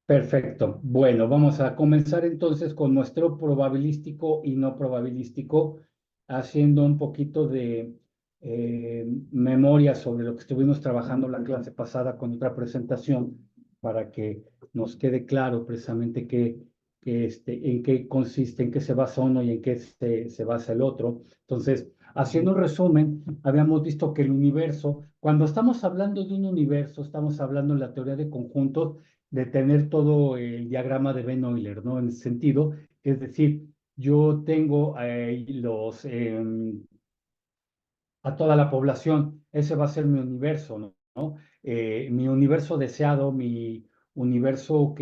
Perfecto. Bueno, vamos a comenzar entonces con nuestro probabilístico y no probabilístico, haciendo un poquito de memoria sobre lo que estuvimos trabajando la clase pasada con otra presentación para que nos quede claro precisamente en qué consiste, en qué se basa uno y en qué se basa el otro. Entonces, haciendo un resumen, habíamos visto que el universo, cuando estamos hablando de un universo, estamos hablando de la teoría de conjuntos de tener todo el diagrama de Ben-Euler, ¿no? En ese sentido, es decir, yo tengo a toda la población, ese va a ser mi universo, ¿no? Mi universo deseado, mi universo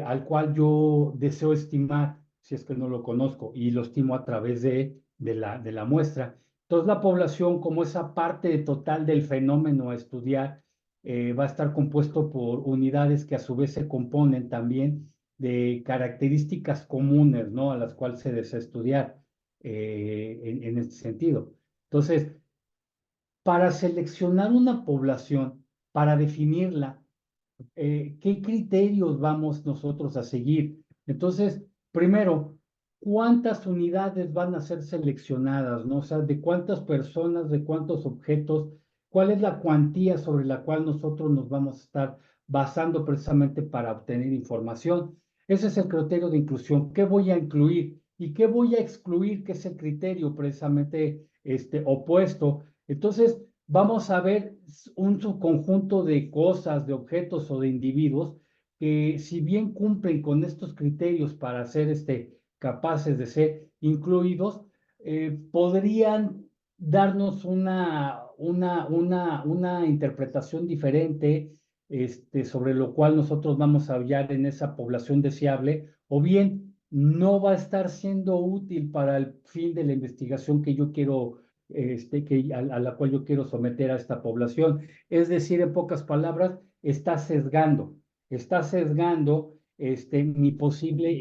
al cual yo deseo estimar, si es que no lo conozco, y lo estimo a través de la muestra. Entonces, la población, como esa parte total del fenómeno a estudiar, va a estar compuesto por unidades que a su vez se componen también de características comunes, ¿no? A las cuales se desea estudiar en este sentido. Entonces, para seleccionar una población, para definirla, ¿qué criterios vamos nosotros a seguir? Entonces, primero, ¿cuántas unidades van a ser seleccionadas, ¿no? O sea, ¿de cuántas personas, de cuántos objetos? ¿Cuál es la cuantía sobre la cual nosotros nos vamos a estar basando precisamente para obtener información? Ese es el criterio de inclusión. ¿Qué voy a incluir y qué voy a excluir? Que es el criterio precisamente opuesto. Entonces, vamos a ver un subconjunto de cosas, de objetos o de individuos que si bien cumplen con estos criterios para ser capaces de ser incluidos, podrían darnos una interpretación diferente sobre lo cual nosotros vamos a hallar en esa población deseable, o bien no va a estar siendo útil para el fin de la investigación que yo quiero a la cual yo quiero someter a esta población. Es decir, en pocas palabras, está sesgando mi posible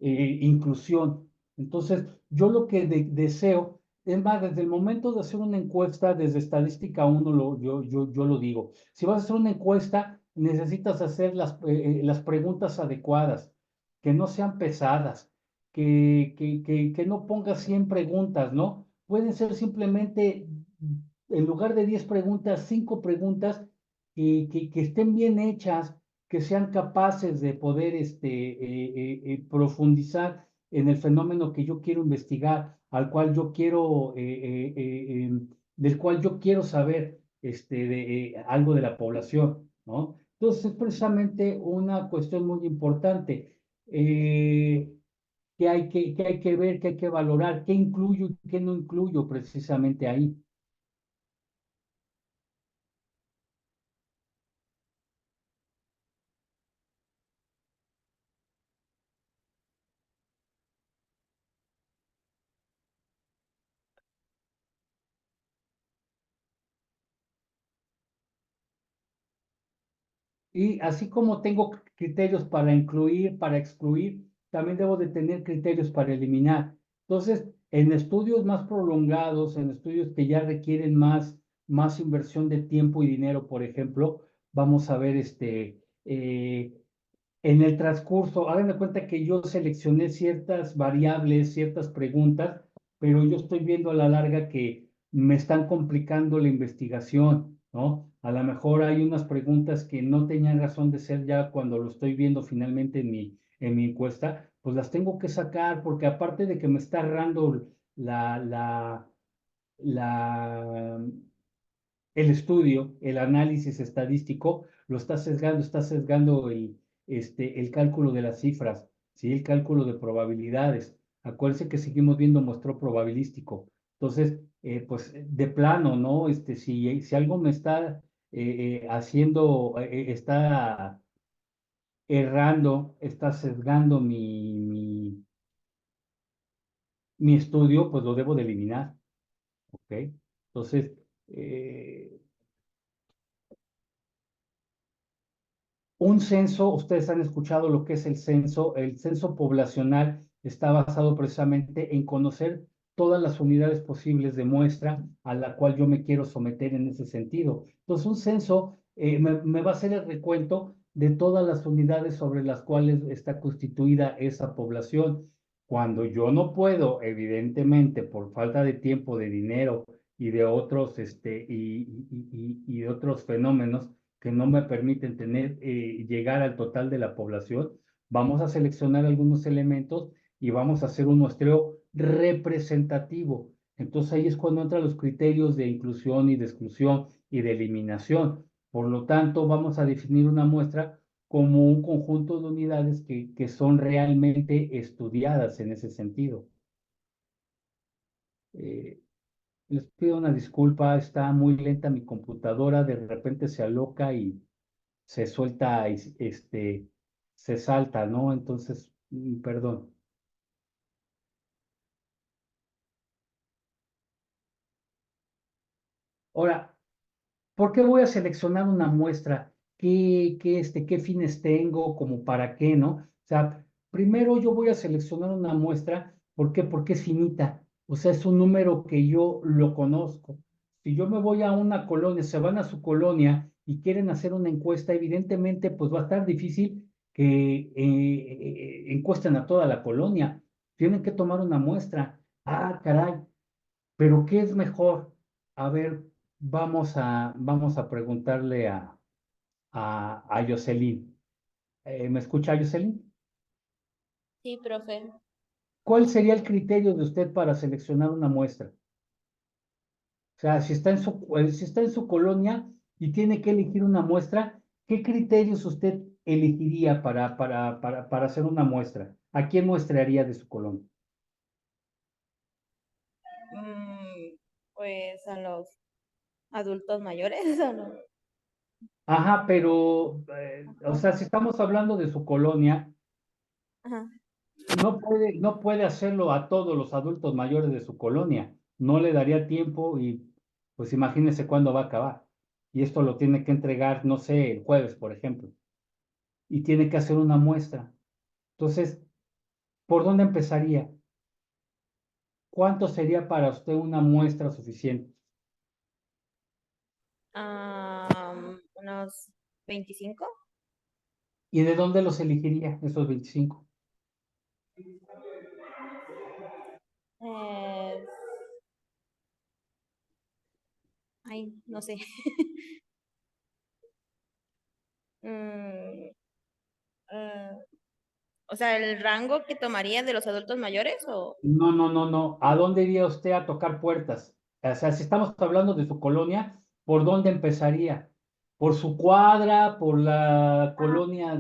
inclusión. Entonces, yo lo que deseo, es más, desde el momento de hacer una encuesta, desde estadística uno, yo lo digo, si vas a hacer una encuesta, necesitas hacer las preguntas adecuadas, que no sean pesadas, que no pongas 100 preguntas, ¿no? Pueden ser simplemente, en lugar de 10 preguntas, 5 preguntas que estén bien hechas, que sean capaces de poder profundizar en el fenómeno que yo quiero investigar, del cual yo quiero saber algo de la población, ¿no? Entonces, es precisamente una cuestión muy importante. Eh, que hay que ver, que hay que valorar, qué incluyo y qué no incluyo precisamente ahí. Y así como tengo criterios para incluir, para excluir, también debo de tener criterios para eliminar. Entonces, en estudios más prolongados, en estudios que ya requieren más inversión de tiempo y dinero, por ejemplo, vamos a ver en el transcurso, hagan de cuenta que yo seleccioné ciertas variables, ciertas preguntas, pero yo estoy viendo a la larga que me están complicando la investigación, ¿no? A lo mejor hay unas preguntas que no tenían razón de ser ya cuando lo estoy viendo finalmente en mi encuesta, pues las tengo que sacar porque aparte de que me está errando la, la, la, el estudio, el análisis estadístico, lo está sesgando el cálculo de las cifras, ¿sí? El cálculo de probabilidades. Acuérdense que seguimos viendo muestro probabilístico. Entonces, pues de plano, ¿no? Si algo me está está errando, está sesgando mi estudio, pues lo debo de eliminar, ¿ok? Entonces, eh, un censo, ustedes han escuchado lo que es el censo poblacional está basado precisamente en conocer todas las unidades posibles de muestra a la cual yo me quiero someter en ese sentido. Entonces, un censo me va a hacer el recuento de todas las unidades sobre las cuales está constituida esa población. Cuando yo no puedo, evidentemente, por falta de tiempo, de dinero y de otros, y de otros fenómenos que no me permiten llegar al total de la población, vamos a seleccionar algunos elementos y vamos a hacer un muestreo representativo. Entonces ahí es cuando entran los criterios de inclusión y de exclusión y de eliminación. Por lo tanto, vamos a definir una muestra como un conjunto de unidades que son realmente estudiadas en ese sentido. Eh, Les pido una disculpa, está muy lenta mi computadora, de repente se aloca y se suelta, se salta, ¿no? Entonces, perdón. Ahora, ¿por qué voy a seleccionar una muestra? ¿Qué fines tengo? ¿Como para qué, no? O sea, primero yo voy a seleccionar una muestra. ¿Por qué? Porque es finita. O sea, es un número que yo lo conozco. Si yo me voy a una colonia, se van a su colonia y quieren hacer una encuesta, evidentemente, pues va a estar difícil que encuesten a toda la colonia. Tienen que tomar una muestra. Ah, caray. Pero ¿qué es mejor? A ver, vamos a preguntarle a Jocelyn. ¿Me escucha, Jocelyn? Sí, profe. ¿Cuál sería el criterio de usted para seleccionar una muestra? O sea, si está en su colonia y tiene que elegir una muestra, ¿qué criterios usted elegiría para hacer una muestra? ¿A quién muestrearía de su colonia? Pues a los adultos mayores, ¿o no? Ajá, pero, o Ajá. sea, si estamos hablando de su colonia, Ajá. no puede hacerlo a todos los adultos mayores de su colonia. No le daría tiempo y pues imagínese cuándo va a acabar. Y esto lo tiene que entregar, no sé, el jueves, por ejemplo. Y tiene que hacer una muestra. Entonces, ¿por dónde empezaría? ¿Cuánto sería para usted una muestra suficiente? Unos 25. ¿Y de dónde los elegiría, esos 25? Eh, Ay, no sé. Mm, eh, o sea, el rango que tomaría de los adultos mayores o... No, no, no, no. ¿A dónde iría usted a tocar puertas? O sea, si estamos hablando de su colonia, ¿por dónde empezaría? ¿Por su cuadra? ¿Por la Ah, colonia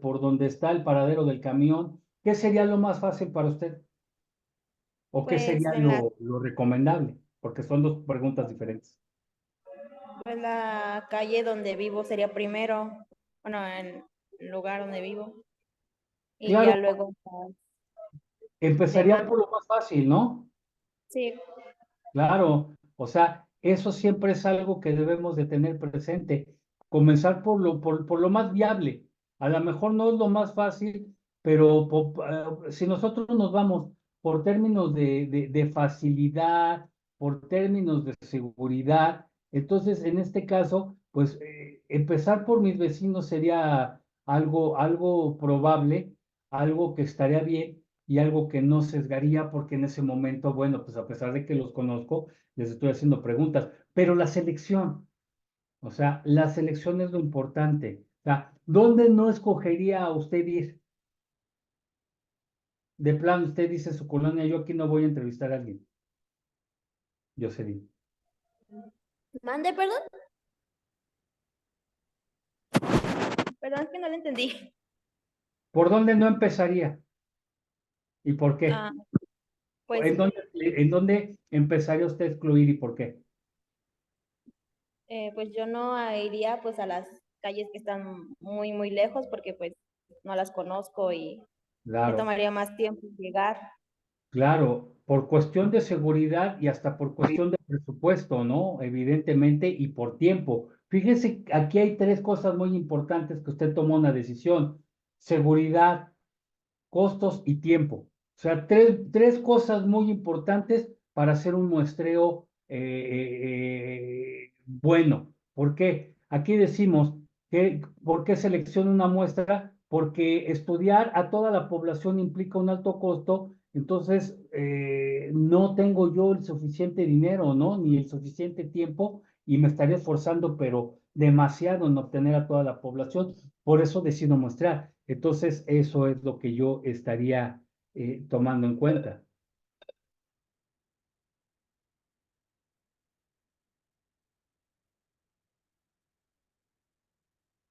por donde está el paradero del camión? ¿Qué sería lo más fácil para usted? ¿O qué pues sería en lo recomendable? Porque son dos preguntas diferentes. pues la calle donde vivo sería primero, bueno, en el lugar donde vivo, y ya Claro, luego las empezaría demás. por lo más fácil, ¿no? Sí, Claro, o sea, eso siempre es algo que debemos de tener presente. Comenzar por lo más viable. A lo mejor no es lo más fácil, pero si nosotros nos vamos por términos de facilidad, por términos de seguridad, entonces en este caso, pues empezar por mis vecinos sería algo probable, algo que estaría bien y algo que no sesgaría porque en ese momento, bueno, pues a pesar de que los conozco, les estoy haciendo preguntas, pero la selección, o sea, la selección es lo importante. O sea, ¿dónde no escogería a usted ir? De plan, usted dice su colonia, yo aquí no voy a entrevistar a alguien. Yo sería. mande, perdón. Perdón, es que no lo entendí. ¿Por dónde no empezaría? ¿Y por qué? Ah, pues, ¿En dónde empezaría usted a excluir y por qué? pues yo no iría pues a las calles que están muy, muy lejos porque pues no las conozco y me Claro. tomaría más tiempo llegar. Claro, por cuestión de seguridad y hasta por cuestión de presupuesto, ¿no? Evidentemente, y por tiempo. Fíjese, aquí hay tres cosas muy importantes que usted tomó una decisión: seguridad, costos y tiempo. O sea, tres cosas muy importantes para hacer un muestreo bueno. ¿Por qué? Aquí decimos ¿Por qué selecciono una muestra? Porque estudiar a toda la población implica un alto costo, entonces no tengo yo el suficiente dinero, ¿no? Ni el suficiente tiempo y me estaría esforzando, pero demasiado en obtener a toda la población. Por eso decido muestrar. Entonces, eso es lo que yo estaría tomando en cuenta.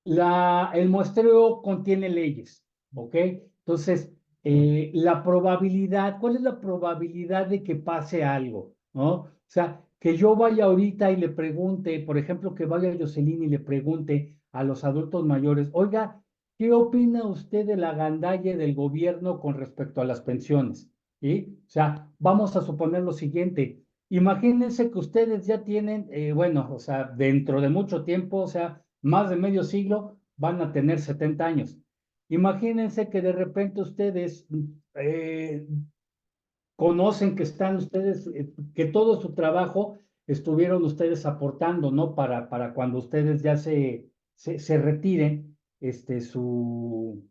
El muestreo contiene leyes, ¿ok? Entonces, la probabilidad, ¿cuál es la probabilidad de que pase algo? ¿No? O sea, que yo vaya ahorita y le pregunte, por ejemplo, que vaya Jocelyn y le pregunte a los adultos mayores, oiga, ¿qué opina usted de la gandalle del gobierno con respecto a las pensiones? ¿Sí? O sea, vamos a suponer lo siguiente. Imagínense que ustedes ya tienen, bueno, o sea, dentro de mucho tiempo, o sea, más de medio siglo, van a tener 70 años. Imagínense que de repente ustedes eh, conocen que están ustedes, que todo su trabajo estuvieron ustedes aportando, ¿no? Para cuando ustedes ya se retiren en su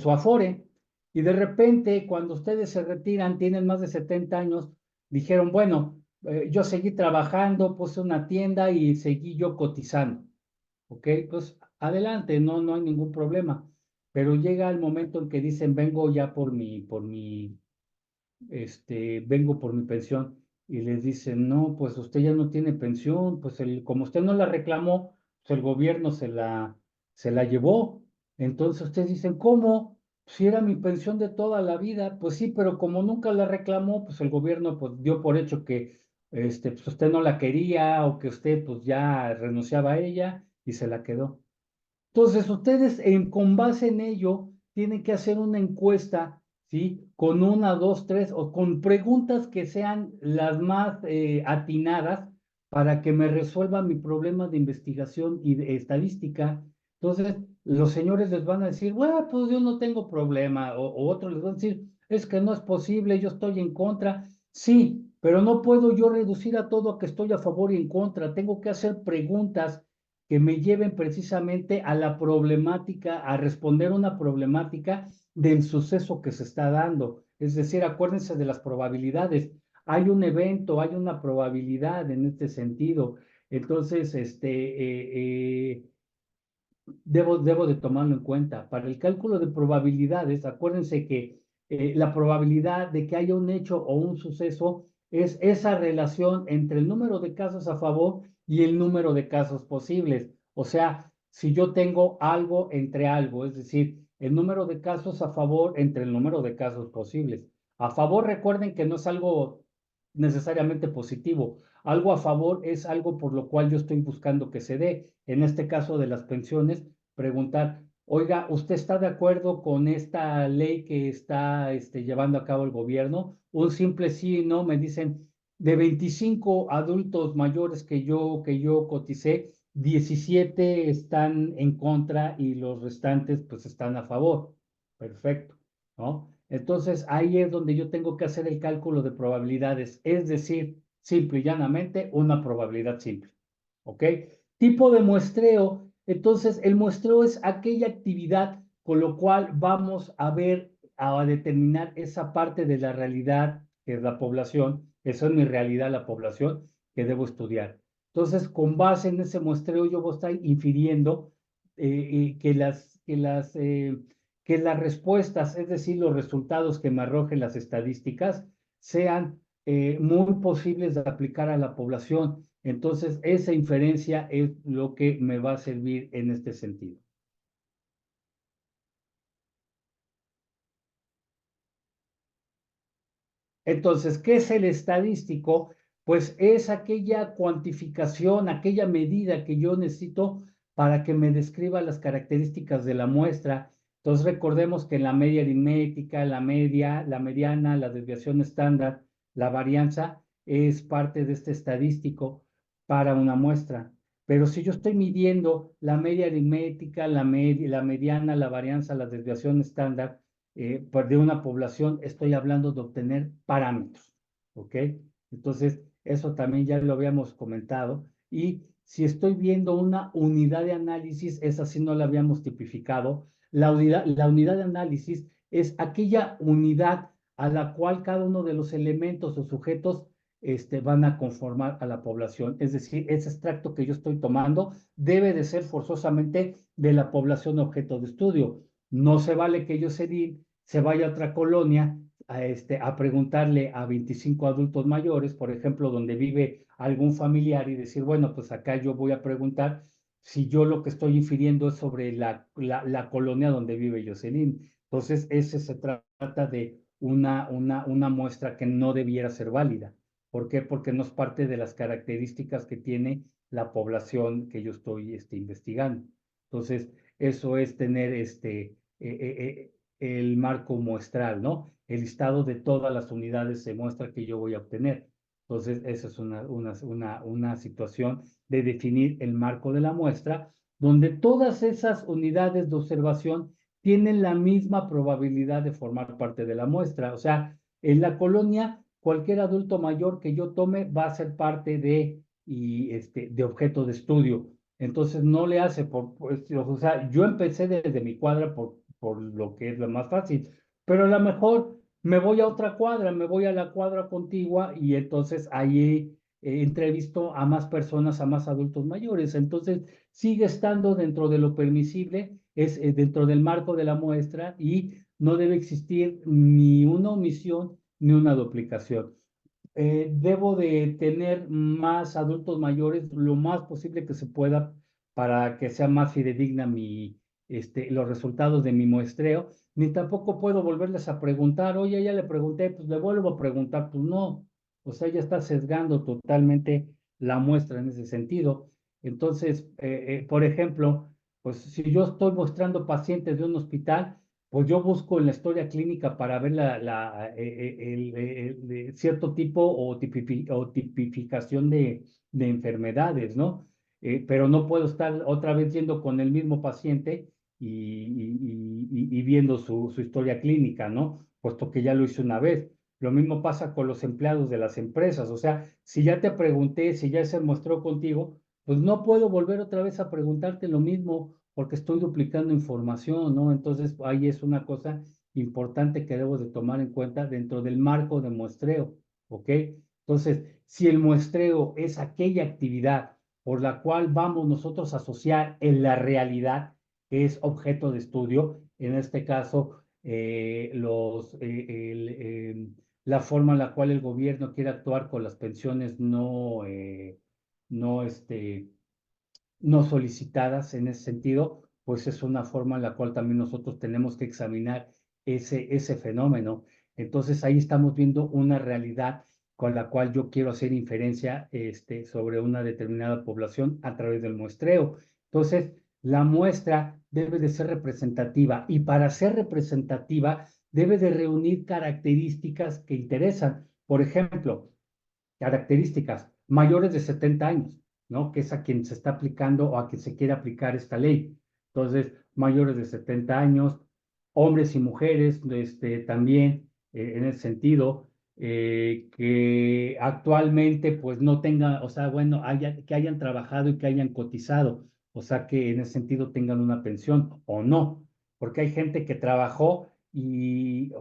afore. Y de repente, cuando ustedes se retiran, tienen más de 70 años, dijeron, bueno, yo seguí trabajando, puse una tienda y seguí yo cotizando. ¿Ok? Pues adelante, no hay ningún problema. Pero llega el momento en que dicen, vengo ya vengo por mi pensión. Y les dicen, no, pues usted ya no tiene pensión, pues como usted no la reclamó, pues el gobierno se la llevó. Entonces ustedes dicen, ¿cómo? Si era mi pensión de toda la vida, pues sí, pero como nunca la reclamó, pues el gobierno pues dio por hecho que pues usted no la quería o que usted pues ya renunciaba a ella y se la quedó. Entonces, ustedes con base en ello tienen que hacer una encuesta, ¿sí? Con una, dos, tres, o con preguntas que sean las más atinadas para que me resuelva mi problema de investigación y de estadística. Entonces, los señores les van a decir, bueno, pues yo no tengo problema, o otros les van a decir, es que no es posible, yo estoy en contra. Sí, pero no puedo yo reducir a todo a que estoy a favor y en contra. Tengo que hacer preguntas que me lleven precisamente a la problemática, a responder una problemática del suceso que se está dando. Es decir, acuérdense de las probabilidades. Hay un evento, hay una probabilidad en este sentido. Entonces, debo de tomarlo en cuenta. Para el cálculo de probabilidades, acuérdense que la probabilidad de que haya un hecho o un suceso es esa relación entre el número de casos a favor y el número de casos posibles. O sea, si yo tengo algo entre algo, es decir, el número de casos a favor entre el número de casos posibles. A favor, recuerden que no es algo necesariamente positivo. Algo a favor es algo por lo cual yo estoy buscando que se dé. En este caso de las pensiones, preguntar, oiga, ¿usted está de acuerdo con esta ley que está llevando a cabo el gobierno? Un simple sí y no, me dicen, de 25 adultos mayores que yo coticé, 17 están en contra y los restantes pues están a favor. Perfecto, ¿no? Entonces ahí es donde yo tengo que hacer el cálculo de probabilidades, es decir, simple y llanamente una probabilidad simple. ¿Ok? Tipo de muestreo. Entonces, el muestreo es aquella actividad con lo cual vamos a ver, a determinar esa parte de la realidad que es la población, eso es mi realidad, la población que debo estudiar. Entonces, con base en ese muestreo, yo voy a estar infiriendo que las respuestas, es decir, los resultados que me arrojen las estadísticas, sean muy posibles de aplicar a la población. Entonces, esa inferencia es lo que me va a servir en este sentido. Entonces, ¿qué es el estadístico? Pues es aquella cuantificación, aquella medida que yo necesito para que me describa las características de la muestra. Entonces, recordemos que en la media aritmética, la media, la mediana, la desviación estándar, la varianza es parte de este estadístico para una muestra. Pero si yo estoy midiendo la media aritmética, la mediana, la varianza, la desviación estándar, pues de una población, estoy hablando de obtener parámetros, ¿ok? Entonces, eso también ya lo habíamos comentado. Y Si estoy viendo una unidad de análisis, esa sí no la habíamos tipificado. La unidad de análisis es aquella unidad a la cual cada uno de los elementos o sujetos van a conformar a la población. Es decir, ese extracto que yo estoy tomando debe de ser forzosamente de la población objeto de estudio. No se vale que Jocelyn se vaya a otra colonia a preguntarle a 25 adultos mayores, por ejemplo, donde vive algún familiar y decir, bueno, pues acá yo voy a preguntar si yo lo que estoy infiriendo es sobre la colonia donde vive Jocelyn. Entonces, ese se trata de una muestra que no debiera ser válida. ¿Por qué? Porque no es parte de las características que tiene la población que yo estoy investigando. Entonces, eso es tener el marco muestral, ¿no? El listado de todas las unidades de muestra que yo voy a obtener. Entonces, esa es una situación de definir el marco de la muestra, donde todas esas unidades de observación tienen la misma probabilidad de formar parte de la muestra. O sea, en la colonia, cualquier adulto mayor que yo tome va a ser parte de objeto de estudio. Entonces, no le hace, o sea, yo empecé desde mi cuadra por lo que es lo más fácil, pero a lo mejor me voy a otra cuadra, me voy a la cuadra contigua y entonces ahí entrevisto a más personas, a más adultos mayores. Entonces, sigue estando dentro de lo permisible, es dentro del marco de la muestra y no debe existir ni una omisión ni una duplicación. Debo de tener más adultos mayores lo más posible que se pueda para que sea más fidedigna los resultados de mi muestreo, ni tampoco puedo volverles a preguntar, oye, ya le pregunté, pues le vuelvo a preguntar, pues no, o sea, ya está sesgando totalmente la muestra en ese sentido. Entonces, por ejemplo, pues si yo estoy mostrando pacientes de un hospital, pues yo busco en la historia clínica para ver cierto tipo o tipificación de enfermedades, ¿no? Pero no puedo estar otra vez yendo con el mismo paciente y viendo su historia clínica, ¿no? Puesto que ya lo hice una vez. Lo mismo pasa con los empleados de las empresas. O sea, si ya te pregunté, si ya se mostró contigo, pues no puedo volver otra vez a preguntarte lo mismo porque estoy duplicando información, ¿no? Entonces, ahí es una cosa importante que debo de tomar en cuenta dentro del marco de muestreo, ¿ok? Entonces, si el muestreo es aquella actividad por la cual vamos nosotros a asociar en la realidad, que es objeto de estudio, en este caso, la forma en la cual el gobierno quiere actuar con las pensiones no, no solicitadas en ese sentido, pues es una forma en la cual también nosotros tenemos que examinar ese fenómeno. Entonces ahí estamos viendo una realidad con la cual yo quiero hacer inferencia sobre una determinada población a través del muestreo. Entonces, la muestra debe de ser representativa y para ser representativa debe de reunir características que interesan. Por ejemplo, características mayores de 70 años, ¿no? Que es a quien se está aplicando o a quien se quiere aplicar esta ley. Entonces, mayores de 70 años, hombres y mujeres, también en ese sentido, que actualmente pues no tengan, o sea, bueno, que hayan trabajado y que hayan cotizado, o sea, que en ese sentido tengan una pensión o no, porque hay gente que trabajó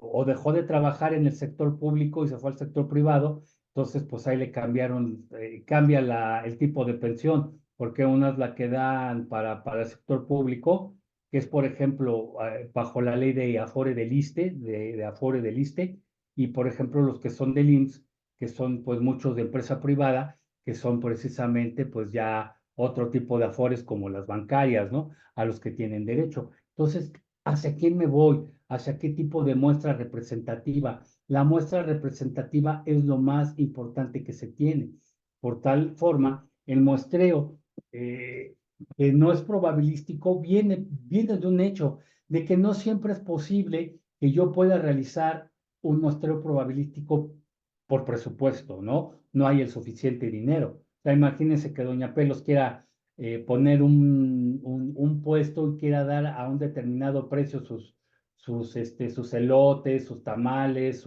o dejó de trabajar en el sector público y se fue al sector privado. Entonces, pues ahí le cambiaron, cambia el tipo de pensión, porque una es la que dan para el sector público, que es, por ejemplo, bajo la ley de Afore del ISSSTE, de Afore del ISSSTE, y por ejemplo los que son del IMSS, que son pues muchos de empresa privada, que son precisamente pues ya otro tipo de Afores como las bancarias, ¿no? A los que tienen derecho. Entonces, ¿hacia quién me voy? ¿Hacia qué tipo de muestra representativa? La muestra representativa es lo más importante que se tiene. Por tal forma, el muestreo, que no es probabilístico, viene de un hecho, de que no siempre es posible que yo pueda realizar un muestreo probabilístico por presupuesto, ¿no? No hay el suficiente dinero. O sea, imagínense que Doña Pelos quiera poner un puesto y quiera dar a un determinado precio sus elotes, sus tamales,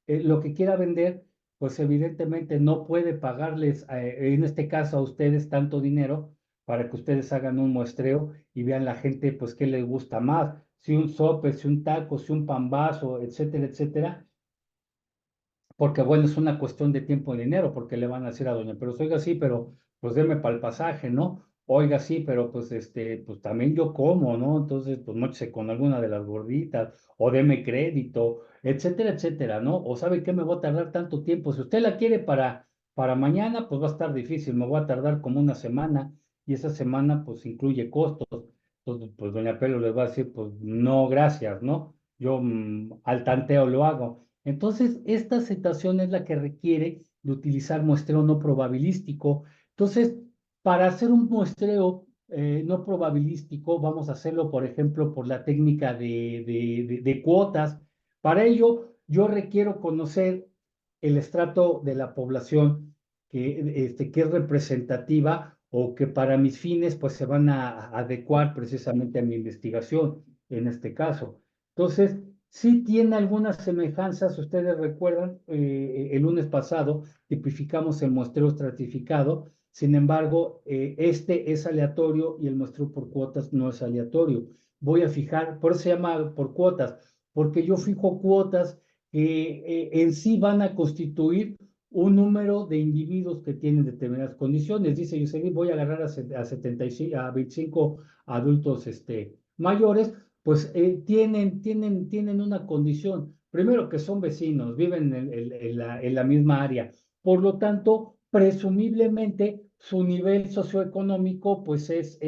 lo que quiera vender, pues evidentemente no puede pagarles, en este caso a ustedes, tanto dinero para que ustedes hagan un muestreo y vean la gente, pues, qué les gusta más, si un sope, si un taco, si un pambazo, etcétera, etcétera, porque bueno, es una cuestión de tiempo y dinero, porque le van a decir a doña, pero oiga, sí, pero pues deme para el pasaje, ¿no? Oiga, sí, pero pues pues también yo como, ¿no? Entonces, pues móchese con alguna de las gorditas, o deme crédito, etcétera, etcétera, ¿no? O sabe qué me voy a tardar tanto tiempo. Si usted la quiere para mañana, pues va a estar difícil, me voy a tardar como una semana, y esa semana pues incluye costos. Entonces, pues doña Pelo le va a decir, pues no, gracias, ¿no? Yo al tanteo lo hago. Entonces, esta situación es la que requiere de utilizar muestreo no probabilístico. Entonces, para hacer un muestreo no probabilístico, vamos a hacerlo, por ejemplo, por la técnica de cuotas. Para ello, yo requiero conocer el estrato de la población que es representativa o que para mis fines pues se van a adecuar precisamente a mi investigación en este caso. Entonces, sí tiene algunas semejanzas, ustedes recuerdan, el lunes pasado tipificamos el muestreo estratificado, sin embargo, este es aleatorio y el muestreo por cuotas no es aleatorio. Voy a fijar, por eso se llama por cuotas, porque yo fijo cuotas que en sí van a constituir un número de individuos que tienen determinadas condiciones. Dice Jocelyn, voy a agarrar a 75, a 25 adultos mayores, pues tienen una condición. Primero que son vecinos, viven en la misma área. Por lo tanto, presumiblemente su nivel socioeconómico pues es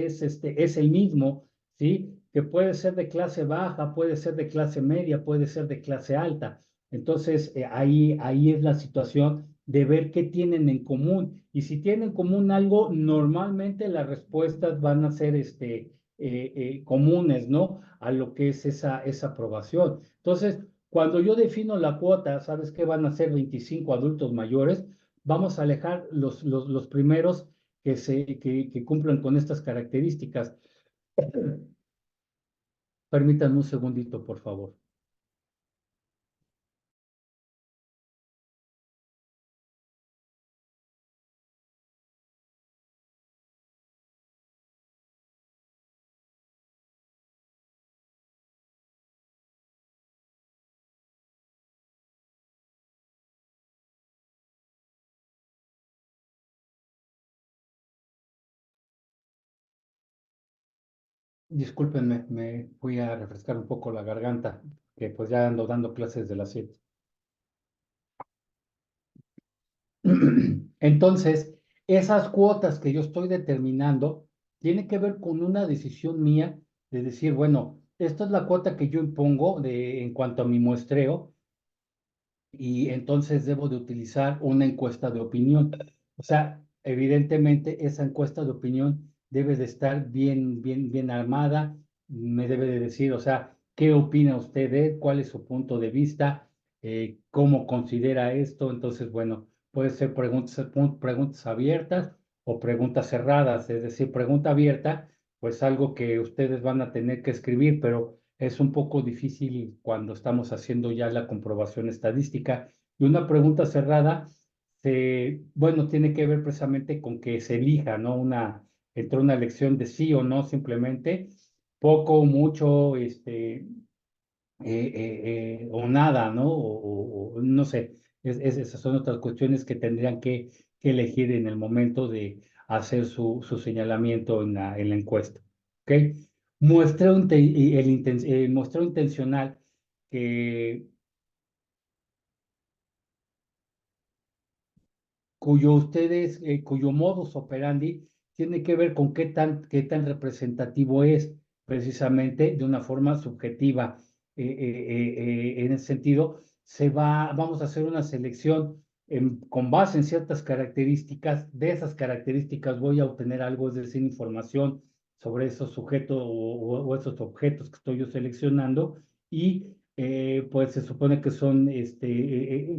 el mismo, ¿sí? Que puede ser de clase baja, puede ser de clase media, puede ser de clase alta. Entonces, ahí es la situación de ver qué tienen en común. Y si tienen en común algo, normalmente las respuestas van a ser comunes, ¿no? A lo que es esa aprobación. Entonces, cuando yo defino la cuota, ¿sabes qué van a ser 25 adultos mayores? Vamos a alejar los primeros que cumplan con estas características. Permítanme un segundito, por favor. Discúlpenme, me fui a refrescar un poco la garganta, que pues ya ando dando clases de las 7. Entonces, esas cuotas que yo estoy determinando tiene que ver con una decisión mía de decir, bueno, esta es la cuota que yo impongo en cuanto a mi muestreo y entonces debo de utilizar una encuesta de opinión. O sea, evidentemente esa encuesta de opinión debe de estar bien, bien, bien armada, me debe de decir, o sea, ¿qué opina usted de él? ¿Cuál es su punto de vista? ¿Cómo considera esto? Entonces, bueno, puede ser preguntas abiertas o preguntas cerradas, es decir, pregunta abierta, pues algo que ustedes van a tener que escribir, pero es un poco difícil cuando estamos haciendo ya la comprobación estadística. Y una pregunta cerrada, bueno, tiene que ver precisamente con que se elija, ¿no? Entre una elección de sí o no, simplemente, poco, mucho, o nada, ¿no? O no sé, esas son otras cuestiones que tendrían que elegir en el momento de hacer su señalamiento en la encuesta. ¿Ok? Muestreo intencional que cuyo modus operandi tiene que ver con qué tan representativo es precisamente de una forma subjetiva. En ese sentido, vamos a hacer una selección con base en ciertas características. De esas características voy a obtener algo, es decir, información sobre esos sujetos o esos objetos que estoy yo seleccionando y pues se supone que son,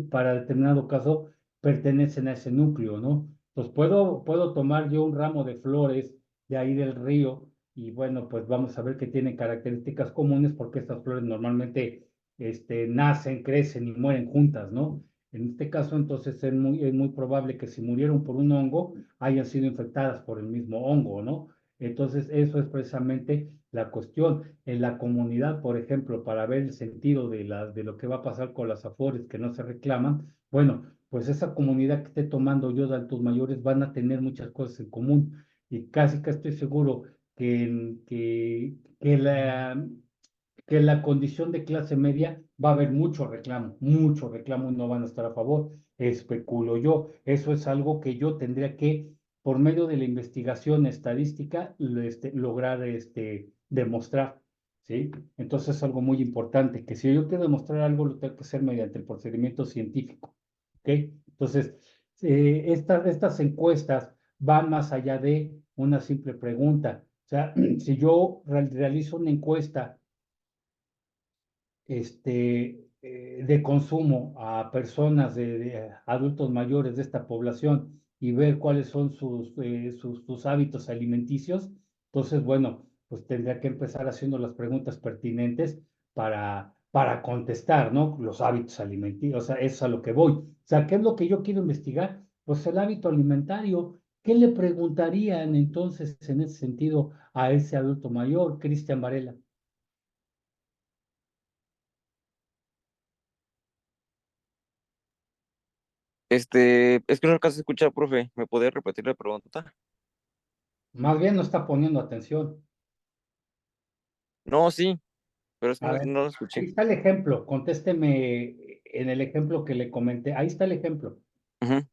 para determinado caso, pertenecen a ese núcleo, ¿no? Pues puedo tomar yo un ramo de flores de ahí del río y bueno, pues vamos a ver que tienen características comunes porque estas flores normalmente nacen, crecen y mueren juntas, ¿no? En este caso, entonces, es muy probable que si murieron por un hongo, hayan sido infectadas por el mismo hongo, ¿no? Entonces, eso es precisamente la cuestión. En la comunidad, por ejemplo, para ver el sentido de lo que va a pasar con las afores que no se reclaman, bueno, pues esa comunidad que esté tomando yo de adultos mayores van a tener muchas cosas en común y casi que estoy seguro que que la condición de clase media va a haber mucho reclamo y no van a estar a favor, especulo yo. Eso es algo que yo tendría que, por medio de la investigación estadística, lograr demostrar, ¿sí? Entonces es algo muy importante, que si yo quiero demostrar algo, lo tengo que hacer mediante el procedimiento científico, ¿ok? Entonces, estas encuestas van más allá de una simple pregunta. O sea, si yo realizo una encuesta de consumo a personas de adultos mayores de esta población y ver cuáles son sus hábitos alimenticios, entonces, bueno, pues tendría que empezar haciendo las preguntas pertinentes para contestar, ¿no? Los hábitos alimenticios, o sea, eso es a lo que voy. O sea, ¿qué es lo que yo quiero investigar? Pues el hábito alimentario. ¿Qué le preguntarían entonces en ese sentido a ese adulto mayor, Cristian Varela? Es que no alcanzo a escuchar, profe. ¿Me podría repetir la pregunta? Más bien no está poniendo atención. No, sí, pero es que A no, ver, no lo ahí escuché. está el ejemplo, contésteme en el ejemplo que le comenté. Ahí está el ejemplo. Ujú.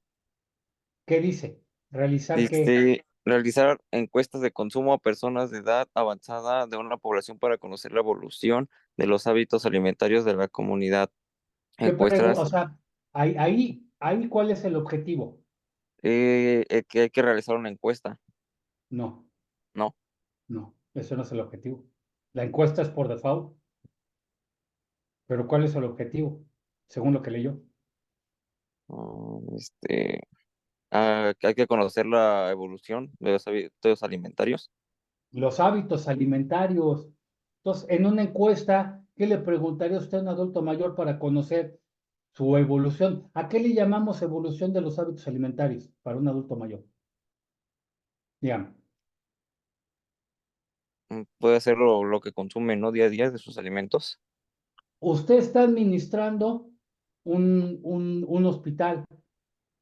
¿Qué dice? Realizar qué. Realizar encuestas de consumo a personas de edad avanzada de una población para conocer la evolución de los hábitos alimentarios de la comunidad. O Encuestas sea, ahí, ¿cuál es el objetivo? que hay que realizar una encuesta, No, ¿no? no, eso no es el objetivo. La encuesta es por default, pero ¿cuál es el objetivo? Según lo que leyó. Mm, que hay que conocer la evolución de los hábitos alimentarios. Los hábitos alimentarios. Entonces, en una encuesta, ¿qué le preguntaría usted a un adulto mayor para conocer su evolución? ¿A qué le llamamos evolución de los hábitos alimentarios para un adulto mayor? Dígame. Puede ser lo que consume, ¿no? Día a día de sus alimentos. Usted está administrando un hospital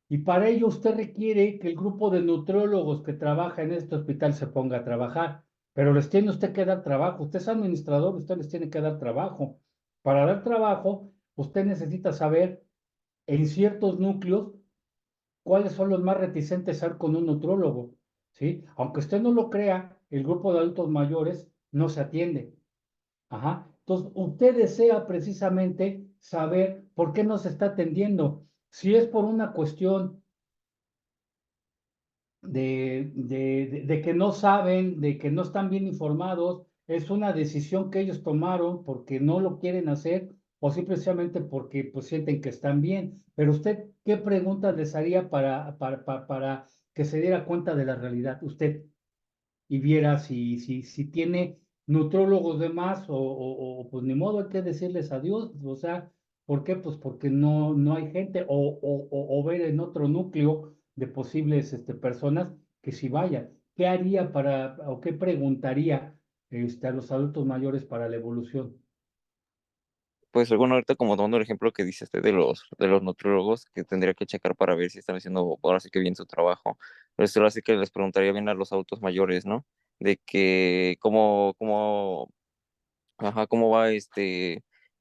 y para ello usted requiere que el grupo de nutriólogos que trabaja en este hospital se ponga a trabajar, pero les tiene usted que dar trabajo. Usted es administrador, usted les tiene que dar trabajo. Para dar trabajo, usted necesita saber en ciertos núcleos cuáles son los más reticentes a ir con un nutriólogo, ¿sí? Aunque usted no lo crea, el grupo de adultos mayores no se atiende. Ajá. Entonces, usted desea precisamente saber por qué no se está atendiendo. Si es por una cuestión de que no saben, de que no están bien informados, es una decisión que ellos tomaron porque no lo quieren hacer o simplemente porque pues sienten que están bien. Pero usted, ¿qué preguntas les haría para que se diera cuenta de la realidad? Usted y viera si tiene nutrólogos de más pues ni modo, hay que decirles adiós, o sea, ¿por qué? Pues porque no hay gente o ver en otro núcleo de posibles personas que si vayan. ¿Qué haría o qué preguntaría a los adultos mayores para la evolución? Pues bueno, ahorita como tomando el ejemplo que dice usted de los nutriólogos, que tendría que checar para ver si están haciendo ahora sí que bien su trabajo. Pues ahora sí que les preguntaría bien a los adultos mayores, ¿no? De que cómo va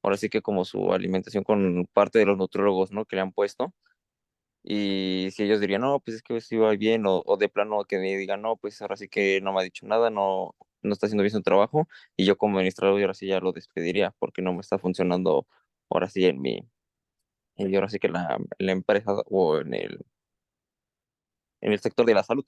ahora sí que como su alimentación con parte de los nutriólogos, ¿no? Que le han puesto. Y si ellos dirían, no, pues es que sí va bien, o de plano que me digan, no, pues ahora sí que no me ha dicho nada, no está haciendo bien su trabajo, y yo como administrador ahora sí ya lo despediría, porque no me está funcionando ahora sí y ahora sí que en la empresa o en el sector de la salud.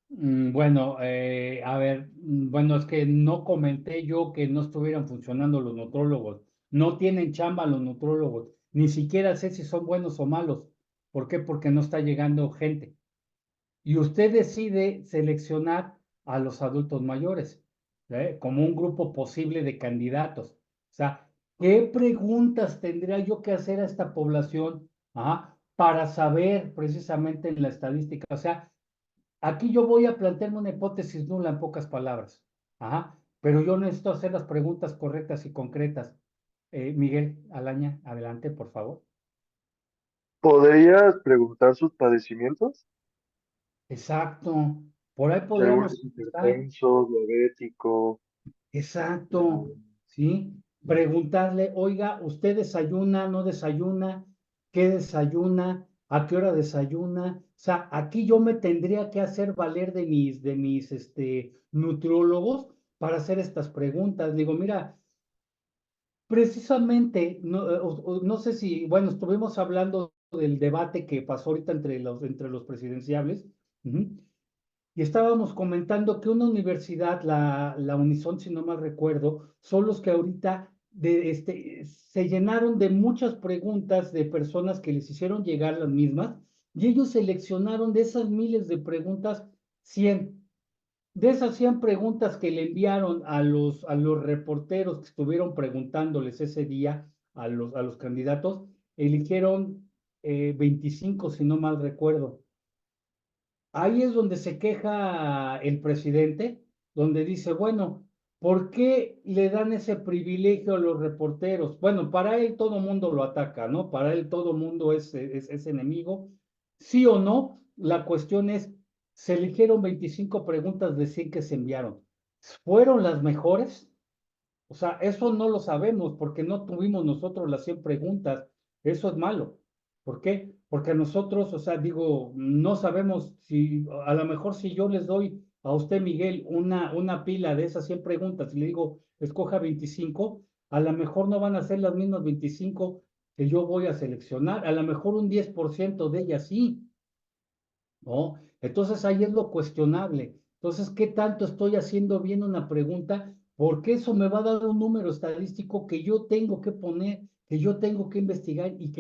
Bueno, a ver, bueno, es que no comenté yo que no estuvieran funcionando los nutrólogos. No tienen chamba los nutrólogos. Ni siquiera sé si son buenos o malos. ¿Por qué? Porque no está llegando gente. Y usted decide seleccionar a los adultos mayores, como un grupo posible de candidatos. O sea, ¿Qué preguntas tendría yo que hacer a esta población, para saber precisamente en la estadística? O sea, aquí yo voy a plantearme una hipótesis nula en pocas palabras, pero yo necesito hacer las preguntas correctas y concretas. Miguel Alaña, adelante, por favor. ¿Podrías preguntar sus padecimientos? Exacto. Por ahí Si alguno podríamos es empezar. hipertenso, diabético. Exacto, eh, ¿sí? Preguntarle, oiga, ¿usted desayuna, no desayuna? ¿Qué desayuna? ¿A qué hora desayuna? O sea, aquí yo me tendría que hacer valer de mis nutriólogos para hacer estas preguntas. Digo, mira, precisamente, no, no sé si, bueno, estuvimos hablando del debate que pasó ahorita entre los presidenciables. Ujú. Y estábamos comentando que una universidad, la Unison, si no mal recuerdo, son los que ahorita se llenaron de muchas preguntas de personas que les hicieron llegar las mismas, y ellos seleccionaron de esas miles de preguntas 100. De esas 100 preguntas que le enviaron a los reporteros que estuvieron preguntándoles ese día a los candidatos, eligieron 25, si no mal recuerdo. Ahí es donde se queja el presidente, donde dice, bueno, ¿por qué le dan ese privilegio a los reporteros? Bueno, para él todo mundo lo ataca, ¿no? Para él todo mundo es enemigo. Sí o no, la cuestión es, se eligieron 25 preguntas de 100 que se enviaron. ¿Fueron las mejores? O sea, eso no lo sabemos porque no tuvimos nosotros las 100 preguntas. Eso es malo. ¿Por qué? Porque nosotros, o sea, digo, no sabemos si, a lo mejor si yo les doy a usted, Miguel, una pila de esas 100 preguntas y le digo, escoja 25, a lo mejor no van a ser las mismas 25 que yo voy a seleccionar. A lo mejor un 10% de ellas sí. ¿No? Entonces ahí es lo cuestionable. Entonces, ¿qué tanto estoy haciendo bien una pregunta? Porque eso me va a dar un número estadístico que yo tengo que poner, que yo tengo que investigar y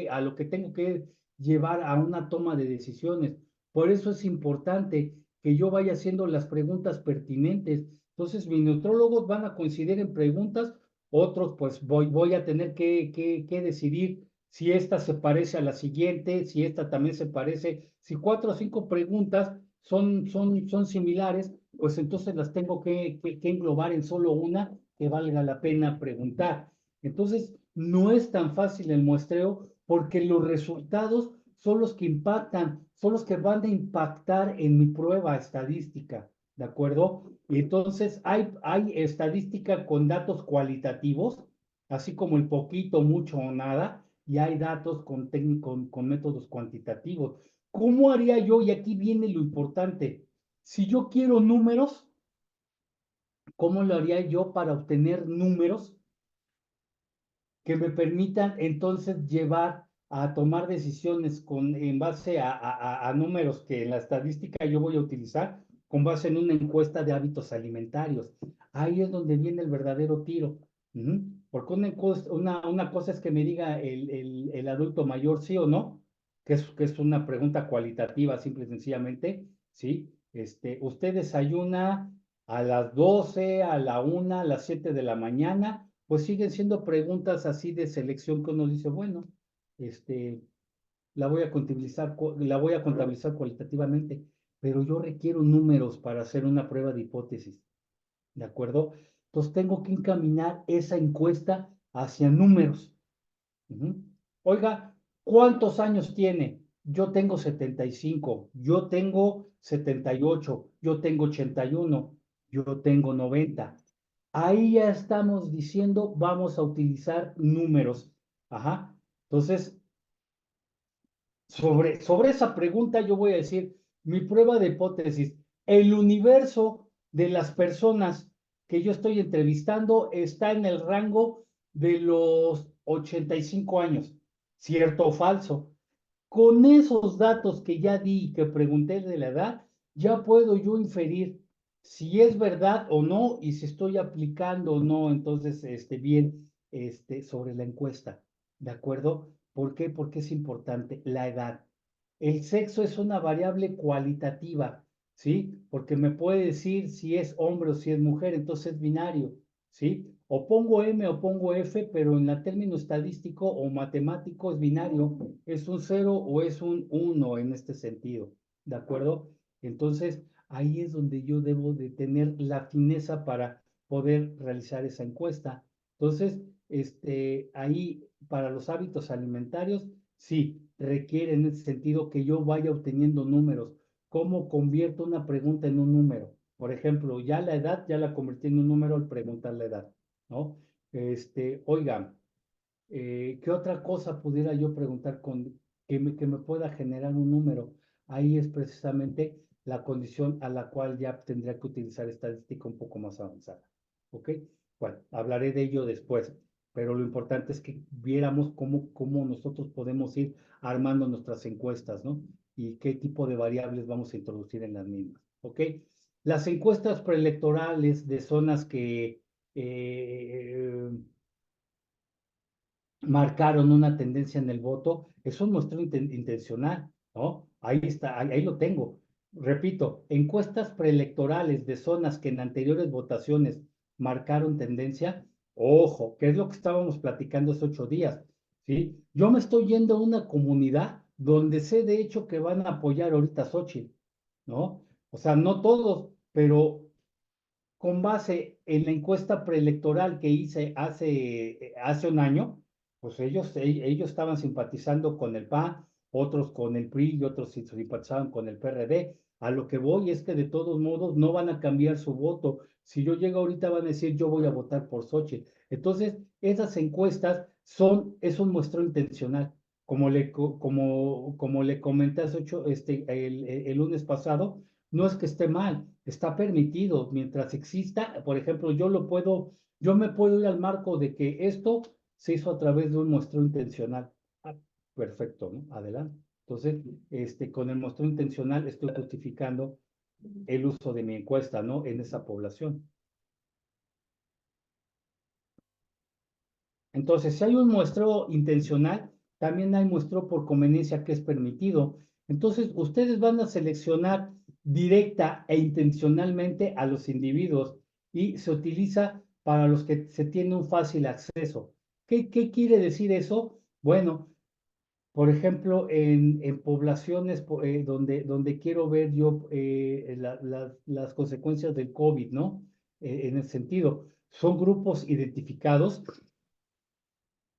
a lo que tengo que llevar a una toma de decisiones. Por eso es importante que yo vaya haciendo las preguntas pertinentes. Entonces, mis nutrólogos van a coincidir en preguntas, otros pues voy a tener que decidir si esta se parece a la siguiente, si esta también se parece, si 4 o 5 preguntas son similares, pues entonces las tengo que englobar en solo una que valga la pena preguntar. Entonces, no es tan fácil el muestreo porque los resultados son los que impactan, son los que van a impactar en mi prueba estadística, ¿de acuerdo? Y entonces hay estadística con datos cualitativos, así como el poquito, mucho o nada, y hay datos con métodos cuantitativos. ¿Cómo haría yo? Y aquí viene lo importante. Si yo quiero números, ¿cómo lo haría yo para obtener números que me permitan entonces llevar a tomar decisiones en base a números que en la estadística yo voy a utilizar con base en una encuesta de hábitos alimentarios? Ahí es donde viene el verdadero tiro. Porque una cosa es que me diga el adulto mayor sí o no, que es una pregunta cualitativa, simple y sencillamente, ¿sí? Usted desayuna a las 12, a la 1, a las 7 de la mañana, pues siguen siendo preguntas así de selección que uno dice, bueno, este, la voy a contabilizar cualitativamente, pero yo requiero números para hacer una prueba de hipótesis, ¿de acuerdo? Entonces tengo que encaminar esa encuesta hacia números. Ujú. Oiga, ¿cuántos años tiene? Yo tengo 75, yo tengo 78, yo tengo 81, yo tengo 90. Ahí ya estamos diciendo, vamos a utilizar números. Ajá. Entonces, sobre esa pregunta yo voy a decir, mi prueba de hipótesis, el universo de las personas que yo estoy entrevistando está en el rango de los 85 años, ¿cierto o falso? Con esos datos que ya di y que pregunté de la edad, ya puedo yo inferir si es verdad o no y si estoy aplicando o no, entonces, bien, sobre la encuesta, ¿de acuerdo? ¿Por qué? Porque es importante la edad. El sexo es una variable cualitativa, ¿sí? Porque me puede decir si es hombre o si es mujer, entonces es binario, ¿sí? o pongo M o pongo F, pero en el término estadístico o matemático es binario, es un 0 o es un 1 en este sentido, ¿de acuerdo? Entonces, ahí es donde yo debo de tener la fineza para poder realizar esa encuesta. Entonces, ahí para los hábitos alimentarios, sí, requiere en ese sentido que yo vaya obteniendo números. ¿Cómo convierto una pregunta en un número? Por ejemplo, ya la edad, ya la convertí en un número al preguntar la edad, ¿no? Oiga, ¿qué otra cosa pudiera yo preguntar que me pueda generar un número? Ahí es precisamente la condición a la cual ya tendría que utilizar estadística un poco más avanzada. ¿Ok? Bueno, hablaré de ello después, pero lo importante es que viéramos cómo nosotros podemos ir armando nuestras encuestas, ¿no? Y qué tipo de variables vamos a introducir en las mismas. ¿Ok? Las encuestas preelectorales de zonas que marcaron una tendencia en el voto, es un muestreo intencional, ¿no? Ahí está, ahí lo tengo. Repito, encuestas preelectorales de zonas que en anteriores votaciones marcaron tendencia, ojo, que es lo que estábamos platicando hace 8 días, ¿sí? Yo me estoy yendo a una comunidad donde sé de hecho que van a apoyar ahorita a Xochitl, ¿no? O sea, no todos, pero con base en la encuesta preelectoral que hice hace un año, pues ellos estaban simpatizando con el PAN, otros con el PRI y otros simpatizaban con el PRD. A lo que voy es que de todos modos no van a cambiar su voto. Si yo llego ahorita van a decir yo voy a votar por Xochitl. Entonces, esas encuestas es un muestreo intencional. Como le comenté el lunes pasado, no es que esté mal, está permitido. Mientras exista, por ejemplo, yo me puedo ir al marco de que esto se hizo a través de un muestreo intencional. Ah, perfecto, ¿no? Adelante. Entonces, con el muestreo intencional estoy justificando el uso de mi encuesta, ¿no? En esa población. Entonces, si hay un muestreo intencional, también hay muestreo por conveniencia que es permitido. Entonces, ustedes van a seleccionar directa e intencionalmente a los individuos y se utiliza para los que se tiene un fácil acceso. ¿Qué quiere decir eso? Bueno, por ejemplo, en poblaciones donde quiero ver yo las consecuencias del COVID, ¿no? En ese sentido, son grupos identificados,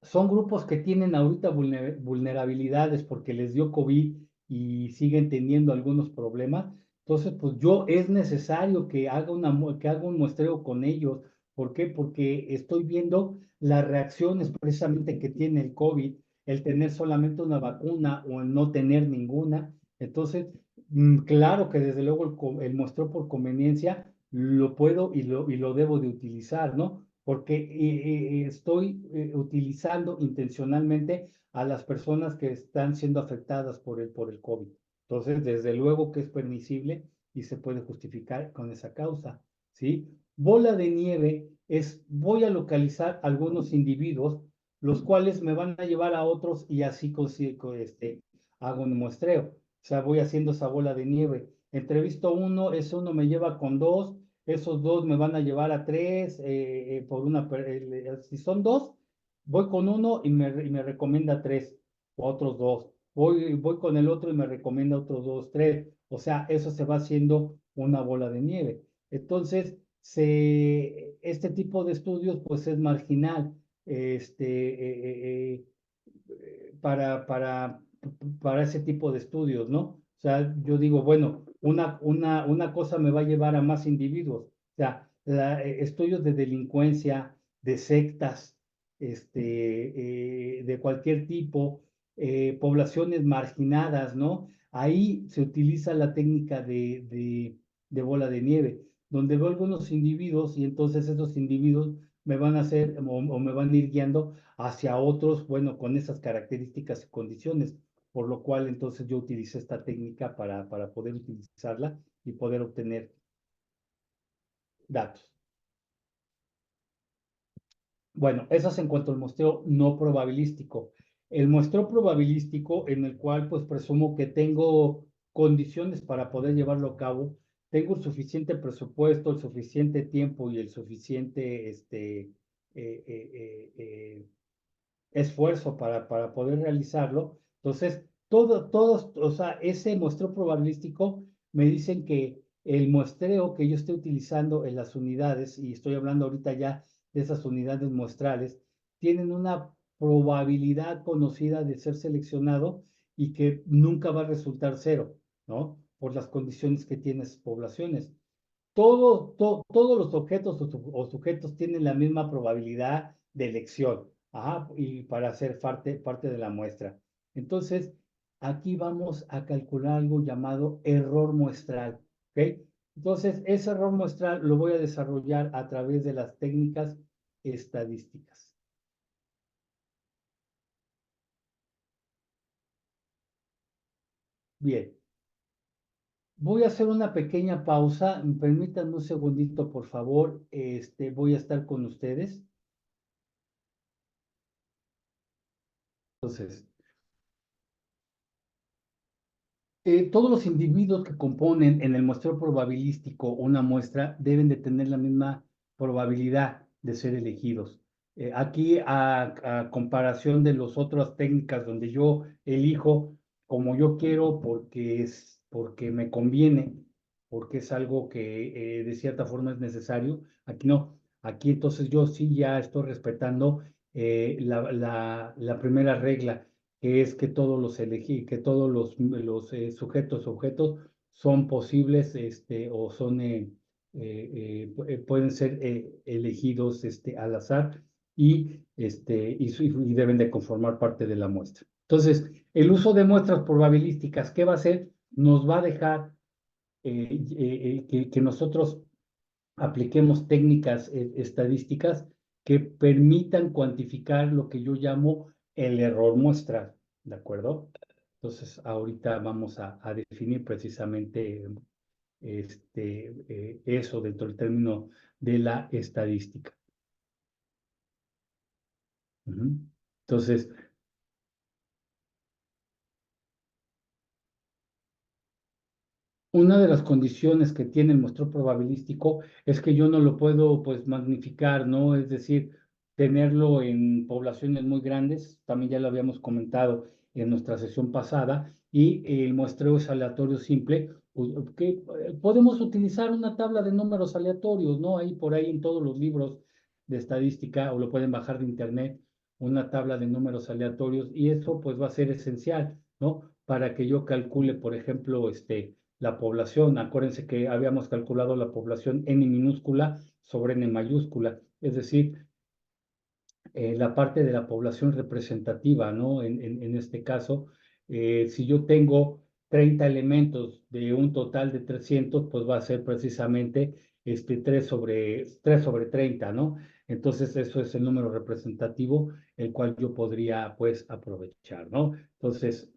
son grupos que tienen ahorita vulnerabilidades porque les dio COVID y siguen teniendo algunos problemas. Entonces, pues es necesario que haga un muestreo con ellos. ¿Por qué? Porque estoy viendo las reacciones precisamente que tiene el COVID, el tener solamente una vacuna o el no tener ninguna. Entonces, claro que desde luego el muestreo por conveniencia lo puedo y lo debo de utilizar, ¿no? Porque estoy utilizando intencionalmente a las personas que están siendo afectadas por el COVID. Entonces, desde luego que es permisible y se puede justificar con esa causa, ¿sí? Bola de nieve voy a localizar algunos individuos, los cuales me van a llevar a otros y así hago un muestreo. O sea, voy haciendo esa bola de nieve. Entrevisto uno, ese uno me lleva con dos, esos dos me van a llevar a tres, si son dos, voy con uno y me recomienda tres, o otros dos. Voy con el otro y me recomienda otros dos, tres. O sea, eso se va haciendo una bola de nieve. Entonces, este tipo de estudios, pues es marginal. Para ese tipo de estudios, ¿no? O sea, yo digo, bueno, una cosa me va a llevar a más individuos. O sea, estudios de delincuencia, de sectas, de cualquier tipo, poblaciones marginadas, ¿no? Ahí se utiliza la técnica de bola de nieve, donde veo algunos individuos y entonces esos individuos me van a hacer o me van a ir guiando hacia otros, bueno, con esas características y condiciones, por lo cual entonces yo utilicé esta técnica para poder utilizarla y poder obtener datos. Bueno, eso es en cuanto al muestreo no probabilístico. El muestreo probabilístico en el cual pues presumo que tengo condiciones para poder llevarlo a cabo, tengo el suficiente presupuesto, el suficiente tiempo y el suficiente esfuerzo para poder realizarlo. Entonces, todos, o sea, ese muestreo probabilístico me dicen que el muestreo que yo estoy utilizando en las unidades, y estoy hablando ahorita ya de esas unidades muestrales, tienen una probabilidad conocida de ser seleccionado y que nunca va a resultar cero, ¿no? Por las condiciones que tienen esas poblaciones. Todos los objetos o sujetos tienen la misma probabilidad de elección, ajá, y para ser parte de la muestra. Entonces, aquí vamos a calcular algo llamado error muestral, ¿ok? Entonces, ese error muestral lo voy a desarrollar a través de las técnicas estadísticas. Bien, voy a hacer una pequeña pausa. Permítanme un segundito, por favor. Voy a estar con ustedes. Entonces, todos los individuos que componen en el muestreo probabilístico una muestra deben de tener la misma probabilidad de ser elegidos. Aquí, a comparación de las otras técnicas donde yo elijo como yo quiero porque me conviene, porque es algo que de cierta forma es necesario, aquí no. Aquí entonces yo sí ya estoy respetando la primera regla, que es que que todos los sujetos, objetos son posibles, o son, pueden ser elegidos, al azar y deben de conformar parte de la muestra. Entonces, el uso de muestras probabilísticas, ¿qué va a hacer? Nos va a dejar que nosotros apliquemos técnicas estadísticas que permitan cuantificar lo que yo llamo el error muestral, ¿de acuerdo? Entonces, ahorita vamos a definir precisamente eso dentro del término de la estadística. Ujú. Entonces, una de las condiciones que tiene el muestreo probabilístico es que yo no lo puedo, pues, magnificar, ¿no? Es decir, tenerlo en poblaciones muy grandes, también ya lo habíamos comentado en nuestra sesión pasada, y el muestreo es aleatorio simple, que podemos utilizar una tabla de números aleatorios, ¿no? Ahí por ahí en todos los libros de estadística, o lo pueden bajar de internet, una tabla de números aleatorios, y eso pues va a ser esencial, ¿no? Para que yo calcule, por ejemplo, la población. Acuérdense que habíamos calculado la población N minúscula sobre N mayúscula, es decir, la parte de la población representativa, ¿no? En este caso, si yo tengo 30 elementos de un total de 300, pues va a ser precisamente 3 sobre 30, ¿no? Entonces, eso es el número representativo, el cual yo podría, pues, aprovechar, ¿no? Entonces,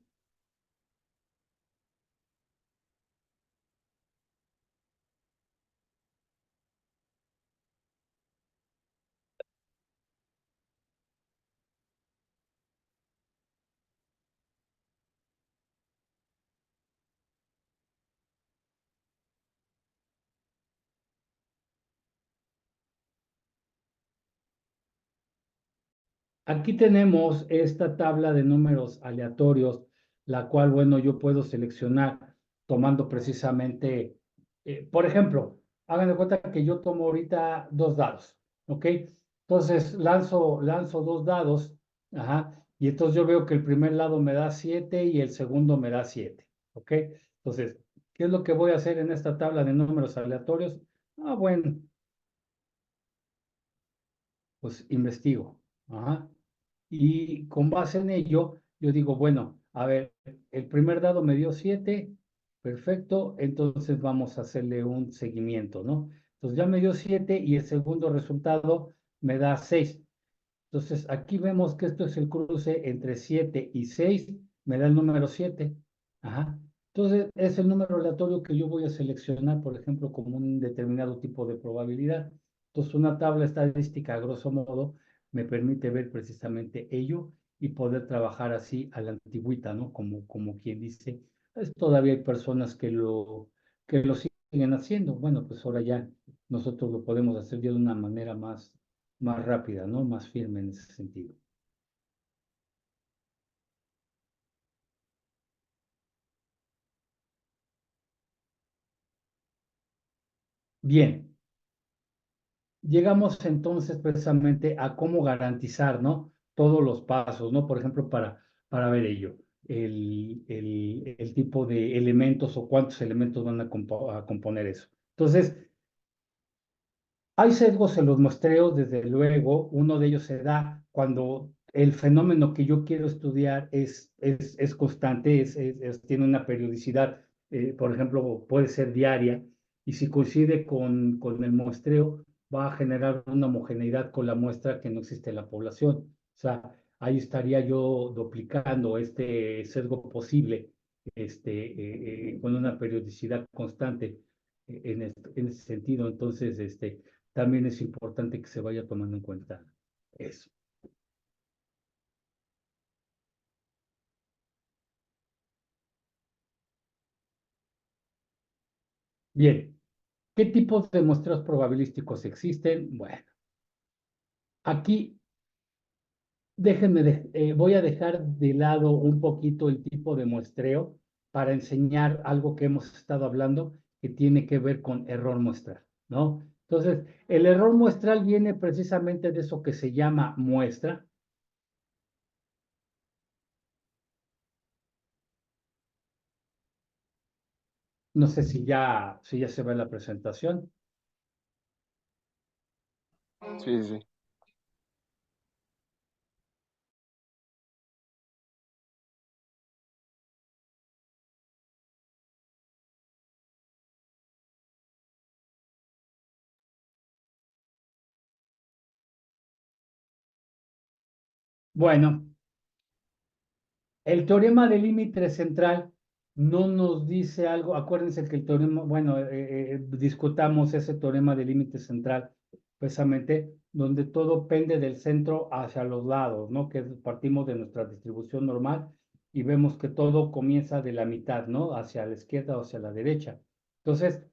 aquí tenemos esta tabla de números aleatorios, la cual, bueno, yo puedo seleccionar tomando precisamente, por ejemplo, hagan de cuenta que yo tomo ahorita 2 dados, ¿ok? Entonces lanzo 2 dados, ajá, y entonces yo veo que el primer lado me da 7 y el segundo me da 7, ¿ok? Entonces, ¿qué es lo que voy a hacer en esta tabla de números aleatorios? Ah, bueno, pues investigo, ajá. Y con base en ello, yo digo, bueno, a ver, el primer dado me dio 7, perfecto, entonces vamos a hacerle un seguimiento, ¿no? Entonces ya me dio 7 y el segundo resultado me da 6. Entonces aquí vemos que esto es el cruce entre 7 y 6, me da el número 7. Ajá. Entonces es el número aleatorio que yo voy a seleccionar, por ejemplo, como un determinado tipo de probabilidad. Entonces una tabla estadística, a grosso modo, me permite ver precisamente ello y poder trabajar así a la antigüita, ¿no? Como quien dice, pues todavía hay personas que lo siguen haciendo. Bueno, pues ahora ya nosotros lo podemos hacer ya de una manera más más rápida, ¿no? Más firme en ese sentido. Bien, llegamos entonces precisamente a cómo garantizar, ¿no? Todos los pasos, ¿no? Por ejemplo, para ver ello, el tipo de elementos o cuántos elementos van a componer eso. Entonces, hay sesgos en los muestreos, desde luego. Uno de ellos se da cuando el fenómeno que yo quiero estudiar es constante, tiene una periodicidad, por ejemplo, puede ser diaria, y si coincide con el muestreo, va a generar una homogeneidad con la muestra que no existe en la población. O sea, ahí estaría yo duplicando este sesgo posible, con una periodicidad constante en ese sentido. Entonces, también es importante que se vaya tomando en cuenta eso. Bien, ¿qué tipos de muestreos probabilísticos existen? Bueno, aquí voy a dejar de lado un poquito el tipo de muestreo para enseñar algo que hemos estado hablando que tiene que ver con error muestral, ¿no? Entonces, el error muestral viene precisamente de eso que se llama muestra. No sé si ya se ve la presentación. Sí, sí. Bueno, el teorema del límite central no nos dice algo. Acuérdense que el teorema, bueno, discutamos ese teorema del límite central, precisamente, donde todo pende del centro hacia los lados, ¿no? Que partimos de nuestra distribución normal y vemos que todo comienza de la mitad, ¿no? Hacia la izquierda o hacia la derecha. Entonces,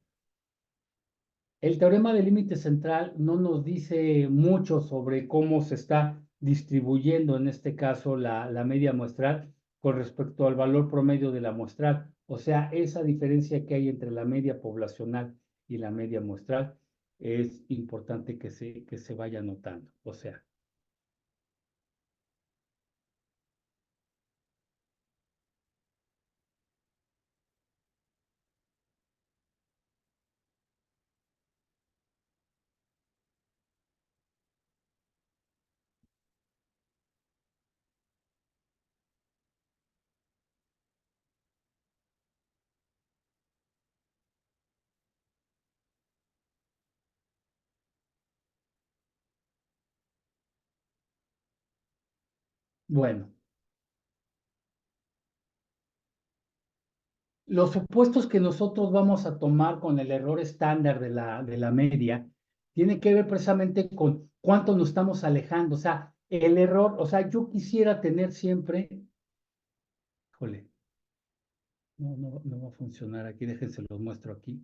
el teorema del límite central no nos dice mucho sobre cómo se está distribuyendo, en este caso, la media muestral con respecto al valor promedio de la muestral. O sea, esa diferencia que hay entre la media poblacional y la media muestral es importante que se vaya notando. O sea, bueno. Los supuestos que nosotros vamos a tomar con el error estándar de la media tiene que ver precisamente con cuánto nos estamos alejando. O sea, el error, o sea, yo quisiera tener siempre, híjole, no va a funcionar aquí, déjense los muestro aquí.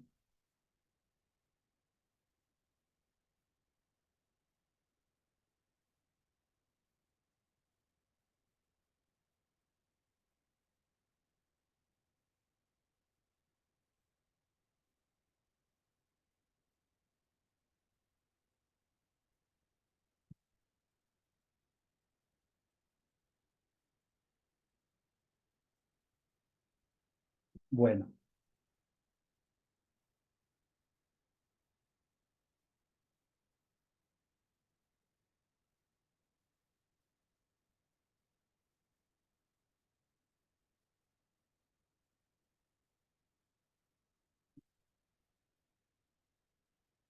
Bueno,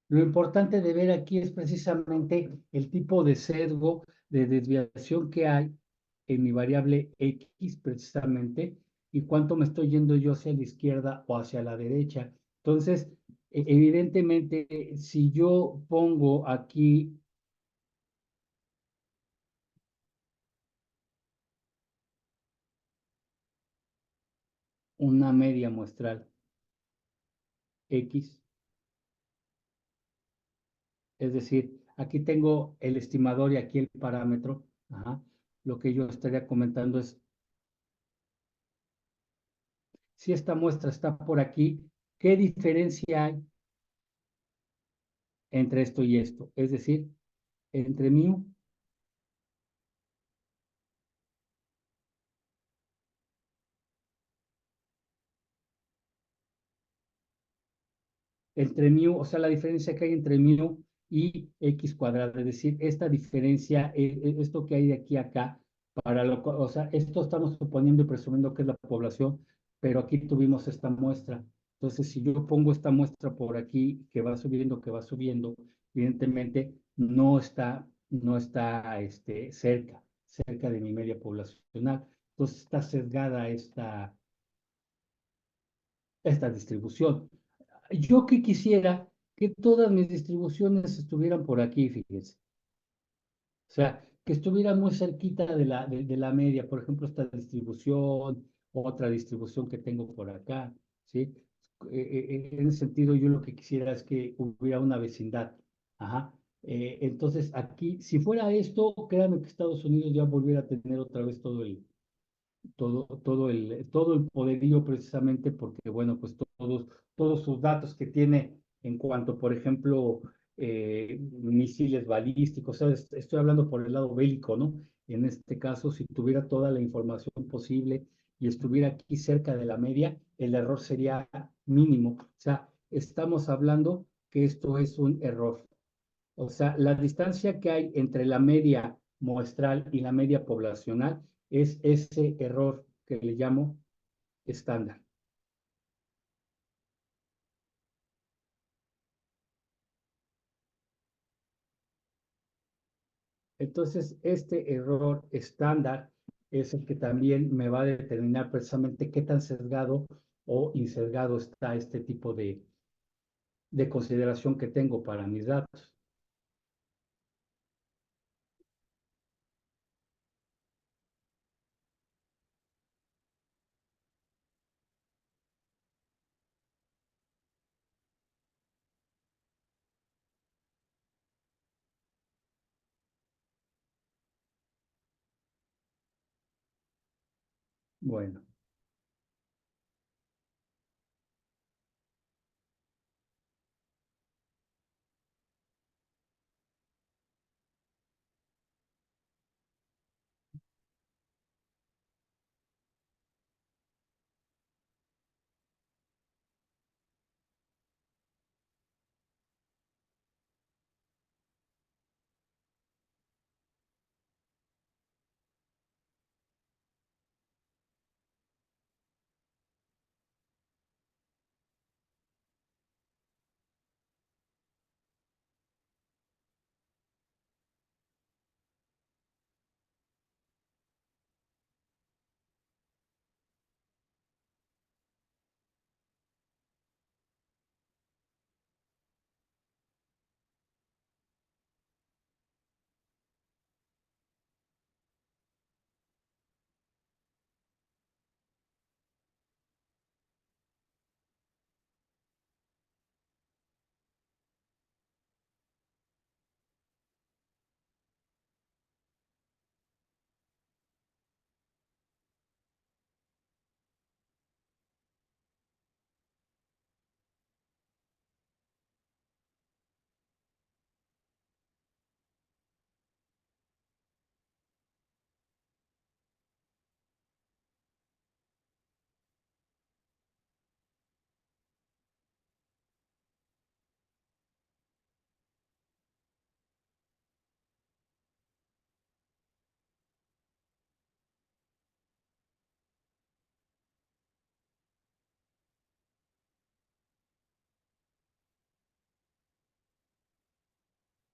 lo importante de ver aquí es precisamente el tipo de sesgo de desviación que hay en mi variable X precisamente y cuánto me estoy yendo yo hacia la izquierda o hacia la derecha. Entonces, evidentemente, si yo pongo aquí una media muestral X, es decir, aquí tengo el estimador y aquí el parámetro. Ajá. Lo que yo estaría comentando es, si esta muestra está por aquí, ¿qué diferencia hay entre esto y esto? Es decir, entre mu o sea, la diferencia que hay entre mu y x cuadrado, es decir, esta diferencia, esto que hay de aquí a acá, o sea, esto estamos suponiendo y presumiendo que es la población, pero aquí tuvimos esta muestra. Entonces, si yo pongo esta muestra por aquí, que va subiendo, evidentemente no está cerca de mi media poblacional. Entonces, está sesgada esta distribución. Yo que quisiera que todas mis distribuciones estuvieran por aquí, fíjense. O sea, que estuvieran muy cerquita de la media. Por ejemplo, esta distribución, otra distribución que tengo por acá, ¿sí? En ese sentido, yo lo que quisiera es que hubiera una vecindad. Ajá. Entonces, aquí, si fuera esto, créanme que Estados Unidos ya volviera a tener otra vez todo el poderío precisamente porque, bueno, pues todos sus datos que tiene en cuanto, por ejemplo, misiles balísticos, o sea, estoy hablando por el lado bélico, ¿no? En este caso, si tuviera toda la información posible y estuviera aquí cerca de la media, el error sería mínimo. O sea, estamos hablando que esto es un error. O sea, la distancia que hay entre la media muestral y la media poblacional es ese error que le llamo estándar. Entonces, este error estándar es el que también me va a determinar precisamente qué tan sesgado o insesgado está este tipo de consideración que tengo para mis datos. Bueno,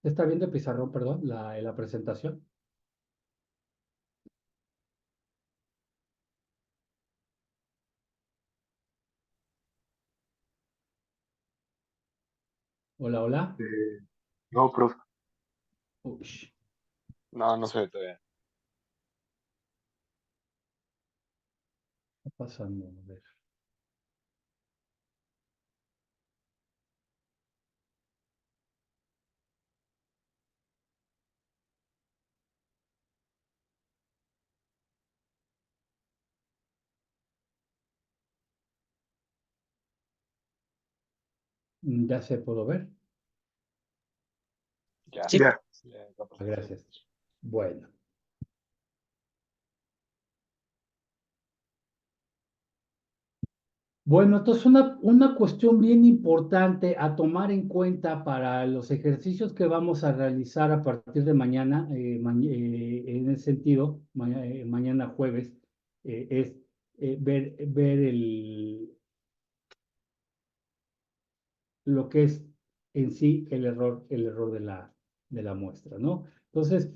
¿está viendo el pizarrón, perdón, la presentación? Hola, hola. No, profe. Ush, No, no sé todavía. está pasando. A ver. Ya se puedo ver. Ya. Sí. Ya. Gracias. Bueno. Bueno, entonces una cuestión bien importante a tomar en cuenta para los ejercicios que vamos a realizar a partir de mañana, en ese sentido, mañana jueves, es ver lo que es en sí el error de la muestra, ¿no? Entonces,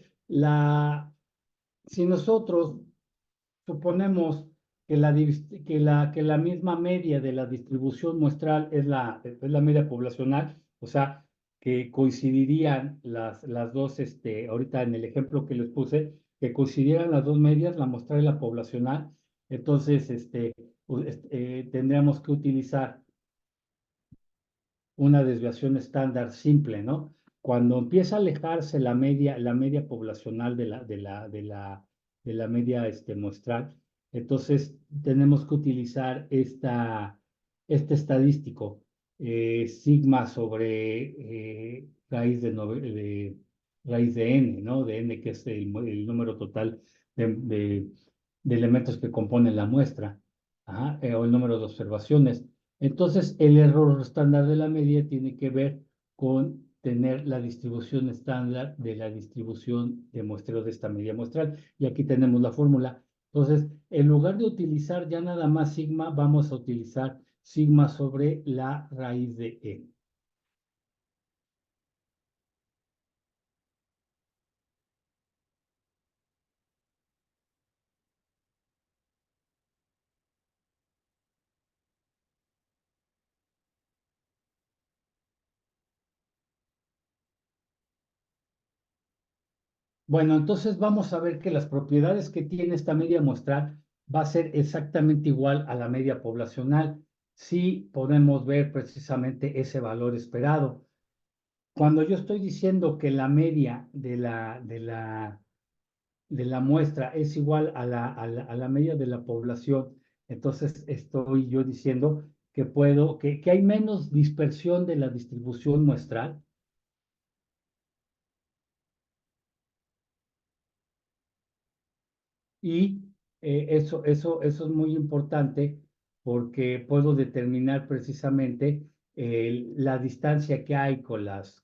si nosotros suponemos que la misma media de la distribución muestral es la media poblacional, o sea, que coincidirían las dos, ahorita en el ejemplo que les puse, que coincidieran las dos medias, la muestral y la poblacional, entonces, tendríamos que utilizar una desviación estándar simple, ¿no? Cuando empieza a alejarse la media poblacional de la media muestral, entonces tenemos que utilizar este estadístico, sigma sobre raíz de n, ¿no? De n, que es el número total de elementos que componen la muestra, o el número de observaciones. Entonces, el error estándar de la media tiene que ver con tener la distribución estándar de la distribución de muestreo de esta media muestral. Y aquí tenemos la fórmula. Entonces, en lugar de utilizar ya nada más sigma, vamos a utilizar sigma sobre la raíz de n. Bueno, entonces vamos a ver que las propiedades que tiene esta media muestral va a ser exactamente igual a la media poblacional si podemos ver precisamente ese valor esperado. Cuando yo estoy diciendo que la media de la muestra es igual a la media de la población, entonces estoy yo diciendo que hay menos dispersión de la distribución muestral. Y eso es muy importante porque puedo determinar precisamente la distancia que hay con las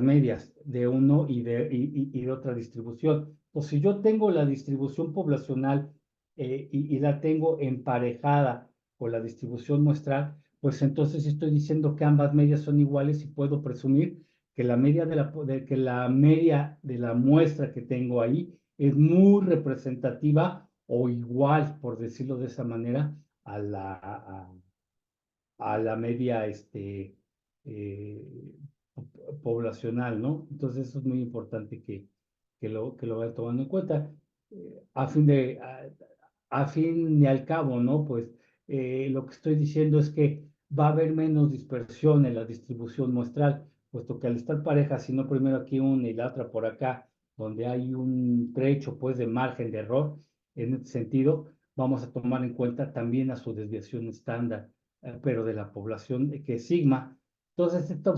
medias de uno y de otra distribución. O si yo tengo la distribución poblacional y la tengo emparejada con la distribución muestral, pues entonces estoy diciendo que ambas medias son iguales y puedo presumir que la media que la media de la muestra que tengo ahí es muy representativa o igual, por decirlo de esa manera, a la media eh, poblacional, ¿no? Entonces eso es muy importante que lo vayan tomando en cuenta. A fin a fin y al cabo, ¿no? Pues lo que estoy diciendo es que va a haber menos dispersión en la distribución muestral, puesto que al estar parejas, si no primero aquí una y la otra por acá, donde hay un trecho, pues, de margen de error, en este sentido, vamos a tomar en cuenta también a su desviación estándar, pero de la población, que es sigma. Entonces, esta